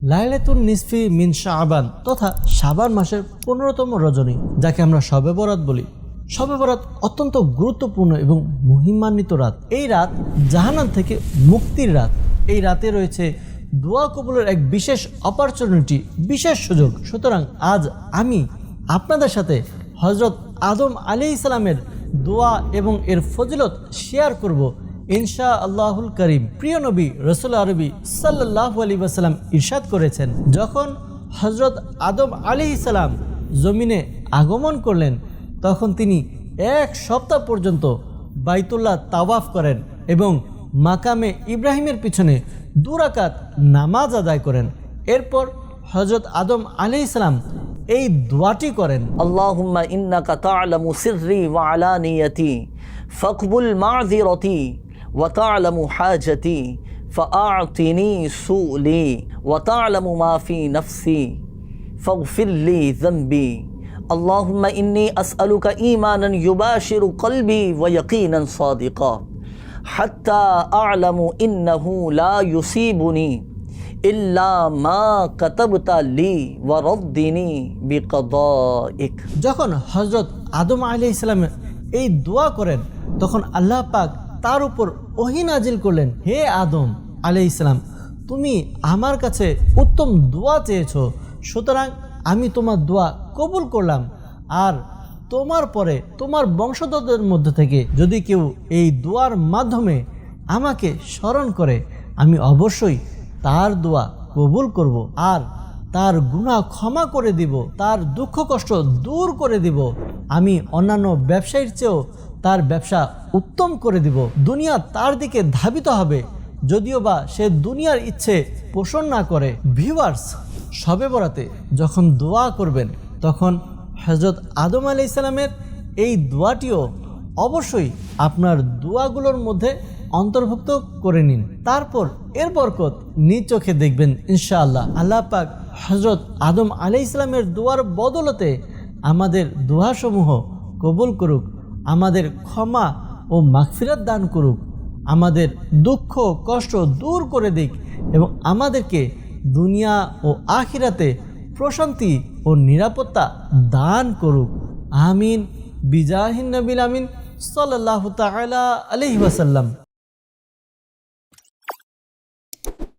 লাইলাতুন নিসফি মিন শাবান তথা শাবান মাসের 15তম রজনী, যাকে আমরা শবে বরাত বলি। শবে বরাত অত্যন্ত গুরুত্বপূর্ণ এবং মহিমান্বিত রাত। এই রাত জাহান্নাম থেকে মুক্তির রাত। এই রাতে রয়েছে দোয়া কবুলের এক বিশেষ অপরচুনিটি, বিশেষ সুযোগ। সুতরাং আজ আমি আপনাদের সাথে হজরত আদম আলাইহিস সালামের দোয়া এবং এর ফজিলত শেয়ার করব ইনশা আল্লাহুল করিম। প্রিয় নবী রাসূল আরবি সাল্লাল্লাহু আলাইহি ওয়াসাল্লাম ইরশাদ করেছেন, যখন হজরত আদম আলাইহিস সালাম জমিনে আগমন করলেন তখন তিনি এক সপ্তাহ পর্যন্ত বাইতুল্লাহ তাওয়াফ করেন এবং মাকামে ইব্রাহিমের পিছনে 2 রাকাত নামাজ আদায় করেন। এরপর হজরত আদম আলাইহিস সালাম এই দোয়াটি করেন, আল্লাহুম্মা ইন্নাকা তা'লামু সিররি ওয়া আলানিয়াতি ফাকবুল মা'যিরাতি ওয়া তা'লামু হাজাতি ফাআ'তিনি সু'লি ওয়া তা'লামু মা ফি নাফসি ফাগফির লি যানবি। আল্লাহুম্মা ইন্নী আসআলুকা ঈমানান ইউবাশিরু কলবি ওয়া ইয়াকিনান সাদিকা হাত্তা আ'লামু ইন্নাহু লা ইউসিবুনি ইল্লা মা কাতাবতা লি ওয়া রাদ্দিনি বিকদাইক। যখন হজরত আদম আলাইহিস সালাম এই দোয়া করেন তখন আল্লাহ পাক তার উপর ওহী নাজিল করলেন, হে আদম আলাইহিস সালাম, তুমি আমার কাছে উত্তম দোয়া চেয়েছো, সুতরাং আমি তোমার দোয়া কবুল করলাম। আর তোমার পরে তোমার বংশধরদের মধ্যে থেকে যদি কেউ এই দোয়ার মাধ্যমে আমাকে স্মরণ করে আমি অবশ্যই তার দোয়া কবুল করব আর তার গুনাহ ক্ষমা করে দিব, তার দুঃখ কষ্ট দূর করে দিব। আমি অন্যান্য ব্যবসায়ীর চেয়েও তার ব্যবসা উত্তম করে দিব। দুনিয়া তার দিকে ধাবিত হবে, যদিও বা সে দুনিয়ার ইচ্ছে পোষণ না করে। ভিউয়ার্স, শবে বরাতে যখন দোয়া করবেন তখন হযরত আদম আলাইহিস সালামের এই দোয়াটিও অবশ্যই আপনার দোয়াগুলোর মধ্যে অন্তর্ভুক্ত করে নিন। তারপর এর বরকত নিজ চোখে দেখবেন ইনশাআল্লাহ। আল্লাহ পাক হযরত আদম আলাইহিস সালামের দোয়ার বদলতে আমাদের দোয়াসমূহ কবুল করুক, আমাদের ক্ষমা ও মাগফিরাত দান করুক, আমাদের দুঃখ কষ্ট দূর করে দিক এবং আমাদেরকে দুনিয়া ও আখিরাতে প্রশান্তি ও নিরাপত্তা দান করুক। আমিন বিজাহিন নবিল আমিন সাল্লাল্লাহু তাআলা আলাইহি ওয়াসাল্লাম।